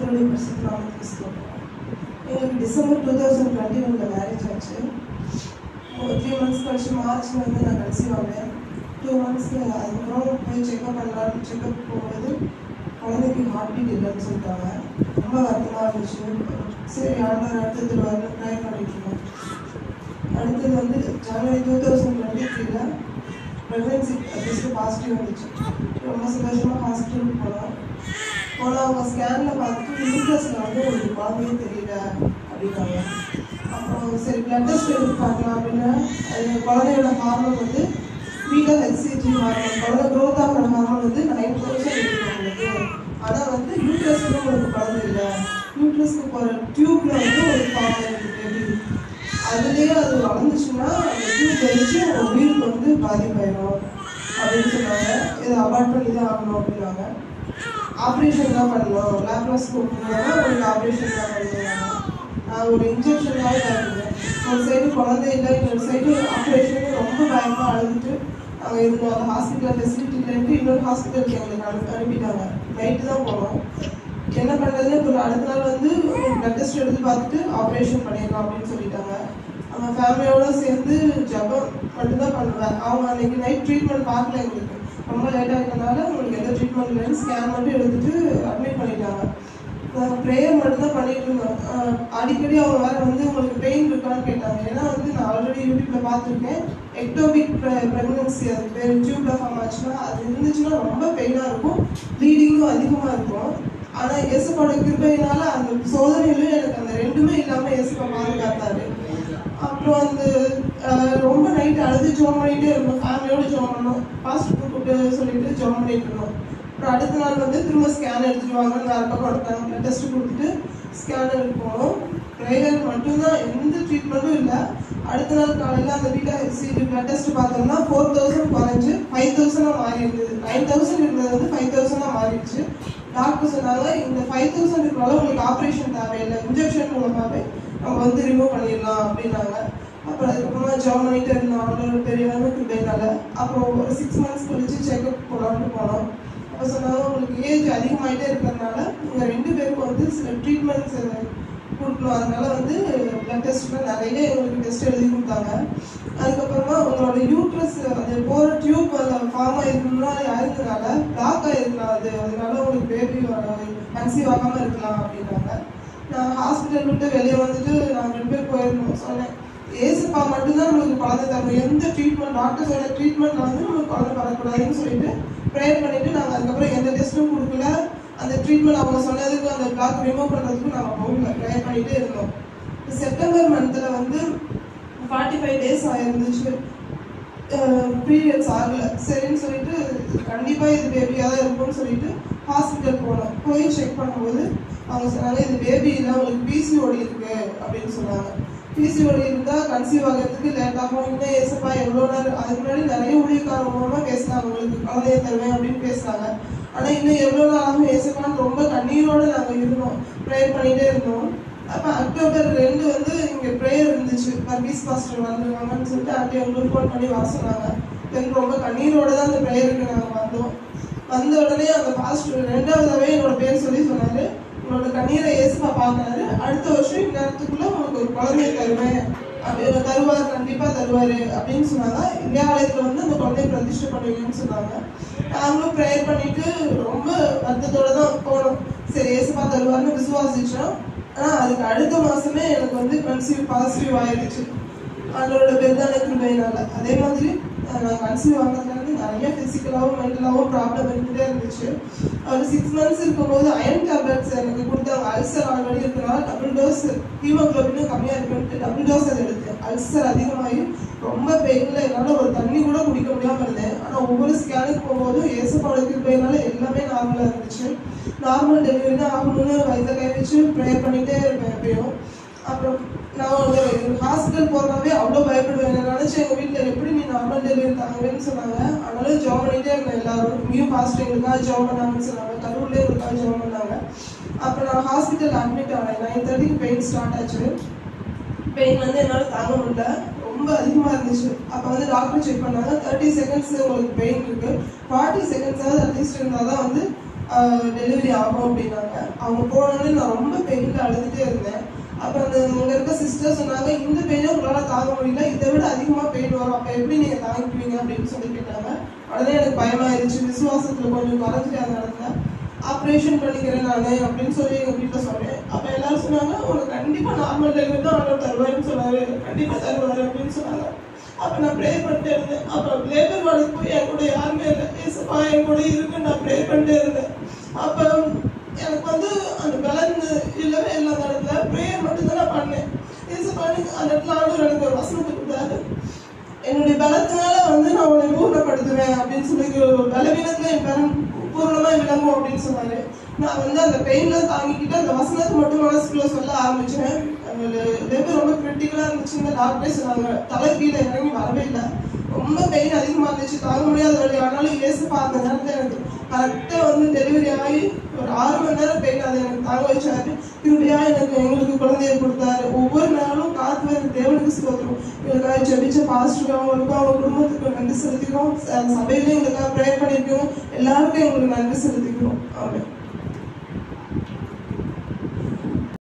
கர்த்தருடைய பரிசுத்த நாமத்துக்கு ஸ்தோத்திரம். எங்களுக்கு டிசம்பர் 2021 மேரேஜ் ஆச்சு. 3 months கழிச்சு மார்ச்ல வந்து நான் கன்சீவ் ஆனேன். 2 monthsக்கு அதுக்கப்புறம் போய் செக்அப் பண்ணலாம். செக்அப் போகும்போது குழந்தைக்கு ஹார்ட் பீட் இல்லைன்னு சொல்லிட்டாங்க. ரொம்ப வருத்தமாக இருந்துச்சு. சரி ஆண்டவர் அடுத்தது வரணும் ட்ரை பண்ணிட்டு இருந்தோம். அடுத்தது வந்து ஜனவரி 2023 ப்ரெக்னென்சி டெஸ்ட்டு பாசிட்டிவ் வந்துச்சு. ரொம்ப சந்தோஷமாக ஹாஸ்பிட்டலுக்கு போனோம். அவங்க ஸ்கேனில் பார்த்துட்டு யூட்ரஸில் வந்து உங்களுக்கு குழந்தையே தெரியல அப்படின்னாங்க. அப்புறம் சரி பிளட் டெஸ்ட் எடுத்து பார்க்கலாம் அப்படின்னு குழந்தையோட ஹார்மோன் வந்து ஃபீட்டல் ஹெச்சிஜி ஹார்மோன், குழந்தை க்ரோத் ஆகிற ஹார்மோன் வந்து 9% இருக்குது உங்களுக்கு. ஆனால் வந்து யூட்ரஸ்க்கு உங்களுக்கு குழந்தை இல்லை, யூட்ரஸ்க்கு போகிற டியூப்பில் வந்து ஒரு ஃபார்ம் இருக்குது. அதுலேயே அது வளர்ந்துச்சுன்னா அந்த டியூப் வச்சு உங்கள் உயிருக்கு வந்து பாதிப்பாயிடும் அப்படின்னு சொன்னாங்க. இதை அவாய்ட் பண்ணி தான் ஆகணும் அப்படின்னாங்க. ஆப்ரேஷன் தான் பண்ணணும், லேப்ரோஸ்கோப் மூலமாக உங்களுக்கு ஆப்ரேஷன் தான் பண்ணுவாங்க. நான் ஒரு இன்ஜெக்ஷனாக இருந்தேன். ஒரு சைடு குழந்தை இல்லை, இன்னொரு சைடு ஆப்ரேஷன் ரொம்ப பயமாக அழுதுட்டு நாங்கள் இருந்தோம். அந்த ஹாஸ்பிட்டல் ஃபெசிலிட்டி இல்லைன்ட்டு இன்னொரு ஹாஸ்பிட்டலுக்கு எங்களுக்கு அனுப்பிட்டாங்க. நைட்டு தான் போனோம். என்ன பண்ணுறதுன்னு இப்போ அடுத்த நாள் வந்து பிளட் டெஸ்ட் எடுத்து பார்த்துட்டு ஆப்ரேஷன் பண்ணிடலாம் அப்படின்னு சொல்லிட்டாங்க. அவங்க ஃபேமிலியோடு சேர்ந்து ஜபம் மட்டும்தான் பண்ணுவேன். அவங்க அன்றைக்கி நைட் ட்ரீட்மெண்ட் பார்க்கல, எங்களுக்கு ரொம்ப லேட்டாக இருக்கிறதுனால உங்களுக்கு எந்த ட்ரீட்மெண்ட் இல்லைன்னு ஸ்கேன் மட்டும் எடுத்துட்டு அட்மிட் பண்ணிட்டாங்க. ப்ரேயர் மட்டும்தான் பண்ணிட்டு இருந்தோம். அடிக்கடி அவங்க வேறு வந்து உங்களுக்கு பெயின் இருக்கான்னு கேட்டாங்க. ஏன்னா வந்து நான் ஆல்ரெடி யூடியூப்ல பார்த்துருக்கேன், எக்டோபிக் ப்ரெக்னன்சி அது பேர் டியூப்ல ஃபார்ம் ஆச்சுன்னா அது இருந்துச்சுன்னா ரொம்ப பெயினாக இருக்கும், ப்ளீடிங்கும் அதிகமாக இருக்கும். ஆனால் இயேசுவோட கிருபையினால அந்த சோதனையிலும் எனக்கு அந்த ரெண்டுமே இல்லாமல் இயேசுவை பாதுகாத்தாரு. அப்புறம் அந்த ரொம்ப நைட் அழுது ஜோம் பண்ணிகிட்டே இருந்தோம். ஃபேமிலியோடு ஜோம் பண்ணோம், பாஸ்டர் கூப்பிட்டு சொல்லிட்டு ஜோம் பண்ணிட்டு இருந்தோம். அப்புறம் அடுத்த நாள் வந்து திரும்ப ஸ்கேன் எடுத்துட்டு வாங்க வேறு பக்கம் கொடுத்தாங்க. பிளட் டெஸ்ட் கொடுத்துட்டு ஸ்கேனர் போனோம். ப்ரேயர் மட்டும்தான், எந்த ட்ரீட்மெண்ட்டும் இல்லை. அடுத்த நாள் காலையில் அந்த வீட்டில் பிளட் டெஸ்ட் பார்த்தோம்னா 4000 குறைஞ்சு 5000 மாறி இருந்தது. 9000 இருந்தது வந்து 5000 மாறிடுச்சு. டாக்டர் சொன்னாங்க இந்த 5000 இருக்கிறனால உங்களுக்கு ஆப்ரேஷன் தேவையில்லை, இன்ஜெக்ஷன் மூலமாகவே நம்ம வந்து ரிமூவ் பண்ணிடலாம் அப்படின்னாங்க. அப்புறம் அதுக்கப்புறமா ஜாப் பண்ணிட்டு இருந்தோம். அவங்களோட பெரியவங்க கிருபைனால. அப்புறம் ஒரு 6 months கழிச்சு செக்அப் போகலான்னு போனோம். அப்போ சொன்னாங்க உங்களுக்கு ஏஜ் அதிகமாகிட்டே இருக்கிறதுனால உங்கள் 2 பேருக்கும் வந்து சில ட்ரீட்மெண்ட்ஸ் கொடுக்கணும், அதனால வந்து பிளட் டெஸ்ட்லாம் நிறைய எங்களுக்கு டெஸ்ட் எழுதி கொடுத்தாங்க. அதுக்கப்புறமா உங்களோட யூட்ரஸ் அது போகிற டியூப் ஃபார்ம் ஆகிருக்கணும்னா இருந்ததுனால பிளாக் ஆகிருக்கலாம், அதனால உங்களுக்கு பேபி கன்சீவ் ஆகாமல் இருக்கலாம் அப்படின்னாங்க. நான் ஹாஸ்பிட்டல் விட்டு வெளியே வந்துட்டு நாங்கள் 2 பேர் போயிருந்தோம். சொன்னேன் ஏசுப்பா மட்டும்தான் நம்மளுக்கு குழந்தை தரும், எந்த ட்ரீட்மெண்ட் டாக்டர்ஸோட ட்ரீட்மெண்ட்ல வந்து நம்மளுக்கு குழந்தை வரக்கூடாதுன்னு சொல்லிட்டு ப்ரேயர் பண்ணிட்டு நாங்கள் அதுக்கப்புறம் எந்த டெஸ்ட்டும் கொடுக்கல. அந்த ட்ரீட்மெண்ட் அவங்க சொன்னதுக்கு அந்த பிளாக் ரிமூவ் பண்ணுறதுக்கு நாங்கள் போகல, ப்ரேயர் பண்ணிகிட்டே இருந்தோம். செப்டம்பர் மந்தில் வந்து 45 days ஆயிருந்துச்சு, பீரியட்ஸ் ஆகலை. சரின்னு சொல்லிட்டு கண்டிப்பாக இது பேபியாக தான் இருக்கும்னு சொல்லிட்டு ஹாஸ்பிட்டல் போனோம். போய் செக் பண்ணும்போது அவங்க சொன்னாங்க இது பேபி இல்லை, உங்களுக்கு பிசிஓடி இருக்கு அப்படின்னு சொன்னாங்க. பிசிஓடி இருந்தால் கன்சீவ் ஆகிறதுக்கு லேட் ஆகும். இன்னும் ஏசப்பா எவ்வளோ நேரம், அதுக்கு முன்னாடி நிறைய ஊழியக்காரங்க மூலமாக பேசினாங்க உங்களுக்கு குழந்தைய தருவேன் அப்படின்னு பேசினாங்க. ஆனால் இன்னும் எவ்வளோ நாள் ஆகும் ஏசப்பான்னு ரொம்ப கண்ணீரோடு நாங்கள் இருந்தோம், ப்ரேயர் பண்ணிகிட்டே இருந்தோம். அப்போ அக்டோபர் 2 வந்து இங்கே ப்ரேயர் இருந்துச்சு, பர்வீஸ் பாஸ்டர் வந்துருவாங்கன்னு சொல்லிட்டு ஆண்டி உங்களுக்கு ஃபோன் பண்ணி வர சொன்னாங்க. எனக்கு ரொம்ப கண்ணீரோடு தான் அந்த ப்ரேயருக்கு நாங்கள் வந்தோம். வந்த உடனே அந்த பாஸ்டர் 2வதாகவே என்னோட பேர் சொல்லி சொன்னார், உங்களோட கண்ணீரை ஏசுப்பா பார்க்கறாரு, அடுத்த வருஷம் இந்நேரத்துக்குள்ள உங்களுக்கு ஒரு குழந்தைய தருவேன் அப்படின்னு தருவார், கண்டிப்பாக தருவார் அப்படின்னு சொன்னாங்க. இந்தியா ஆலயத்தில் வந்து அந்த குழந்தைய பிரதிஷ்டை பண்ணுவீங்கன்னு சொன்னாங்க. நாங்களும் ப்ரேயர் பண்ணிட்டு ரொம்ப வருத்தத்தோடு தான் போனோம். சரி ஏசுப்பா தருவார்னு விசுவாசிச்சோம். ஆனால் அதுக்கு அடுத்த மாதமே எனக்கு வந்து கன்சீவ் பாசிட்டிவ் ஆயிடுச்சு, அவங்களோட பெருதான கிருபையினால. அதே மாதிரி நான் கன்சீவ் ஆனதுலேருந்து நிறைய ஃபிசிக்கலாகவும் மென்டலாகவும் ப்ராப்ளம் இருந்துகிட்டே இருந்துச்சு. ஒரு 6 months இருக்கும்போது அயன் டேப்லெட்ஸ் எனக்கு கொடுத்தாங்க. அல்சர் ஆல்ரெடி இருக்கிறனால டபுள் டோஸ், ஹீமோக்ளோபினும் கம்மியாக இருக்குன்ட்டு டபுள் டோஸ் அதை எடுத்தேன். அல்சர் அதிகமாகி ரொம்ப பெயினில் என்னால் ஒரு தண்ணி கூட குடிக்க முடியாமல் இருந்தேன். ஆனால் ஒவ்வொரு ஸ்கேனுக்கு போகும்போதும் ஏசப்பாவோட கிருபையினால எல்லாமே நார்மலாக இருந்துச்சு. நார்மல் டெலிவரி தான் ஆகணும்னு வயிற்ற கை வச்சு ப்ரேயர் பண்ணிகிட்டே இருப்பேன் எப்பயும். அப்புறம் நான் வந்து ஹாஸ்பிட்டல் போகிறதாவே அவ்வளோ பயப்படுவேன். நான் நினச்சேன் எங்கள் வீட்டில் எப்படி நீ நார்மல் டெலிவரி தாங்கன்னு சொன்னாங்க. அதனால ஜாப் பண்ணிகிட்டே இருந்தேன். எல்லாரும் இங்கேயும் பாஸ்டர் எங்களுக்காக ஜாப் பண்ணாங்கன்னு சொன்னாங்க, கரூர்லேயே எங்களுக்காக ஜாப் பண்ணாங்க. அப்புறம் நான் ஹாஸ்பிட்டல் அட்மிட் ஆனேன். 9:30 பெயின் ஸ்டார்ட் ஆச்சு. பெயின் வந்து என்னால் தாங்க முடியல, ரொம்ப அதிகமாக இருந்துச்சு. அப்போ வந்து டாக்டர் செக் பண்ணாங்க, 30 seconds உங்களுக்கு பெயின் இருக்குது, 40 seconds அட்லீஸ்ட் இருந்தால் தான் வந்து டெலிவரி ஆகும் அப்படின்னாங்க. அவங்க போனோடனே நான் ரொம்ப பெயினில் அழுதுகிட்டே இருந்தேன். அப்போ அந்த அங்கே இருக்க சிஸ்டர் சொன்னாங்க, இந்த பெயினை உங்களால் தாங்க முடியல, இதை விட அதிகமாக பெயின் வரும், அப்போ எப்படி நீங்கள் தாங்கிக்குவீங்க அப்படின்னு சொல்லி கேட்டாங்க. உடனே எனக்கு பயமாயிருச்சு, விசுவாசத்தில் கொஞ்சம் குறைஞ்சிட்டு அந்த இடத்துல ஆப்ரேஷன் பண்ணிக்கிறேன் நான் அப்படின்னு சொல்லி எங்கள் வீட்டில் சொன்னேன். அப்போ எல்லாரும் சொன்னாங்க, உனக்கு கண்டிப்பாக நார்மல் டெலிவரி தான் ஆர்டர் தருவாருன்னு சொன்னார், கண்டிப்பாக தருவார் அப்படின்னு சொன்னாங்க. அப்போ நான் ப்ரே பண்ணிட்டே இருந்தேன். அப்போ லேபர் வார்டுக்கு போய் என் கூட யாருமே இல்லை, ஏசப்பா என் கூட இருக்கு, நான் ப்ரே பண்ணிட்டே இருந்தேன். அப்போ எனக்கு வந்து அந்த பலன் இல்லவே இல்லை. அந்த இடத்துல ப்ரேயர் மட்டும்தான் நான் பண்ணேன். ஏசப்பா அந்த இடத்துல ஆண்டவர் எனக்கு ஒரு வசனத்தை கொடுத்தாரு, என்னுடைய பலத்தினால வந்து நான் உன்னை பூர்ணப்படுத்துவேன் அப்படின்னு சொல்லி, பலவீனத்துல என் பலன் பூர்ணமா விளங்கும் அப்படின்னு சொன்னாரு. நான் வந்து அந்த பெயின்ல தாங்கிக்கிட்டு அந்த வசனத்தை மட்டும் மனசுக்குள்ள சொல்ல ஆரம்பிச்சேன். லேபர் ரொம்ப கிரிட்டிக்கலா இருந்துச்சுன்னு டாக்டரே சொன்னாங்க. தலை கீழே இறங்கி வரவே இல்லை, ரொம்ப பெயின் அதிகமா இருந்துச்சு, தாங்க முடியாத வழி. ஆனாலும் ஏசப்பா அந்த நேரத்தில் எனக்கு கரெக்டாக வந்து டெலிவரி ஆகி ஒரு 6 மணி நேரம் பெயின் அதை எனக்கு தாங்க வச்சாரு. இப்படியா எங்களுக்கு குழந்தைய கொடுத்தாரு. ஒவ்வொரு நாளும் காத்து வர தேவனுக்கு ஸ்தோத்திரம். எங்களுக்காக ஜெபிச்ச பாஸ்டர் அவங்களுக்கும் அவங்க குடும்பத்துக்கு நன்றி செலுத்திக்கிறோம். சபையிலையும் எங்களுக்காக ப்ரேயர் பண்ணியிருக்கோம். எல்லாருக்கும் எங்களுக்கு நன்றி செலுத்திக்கிறோம். ஆமென்.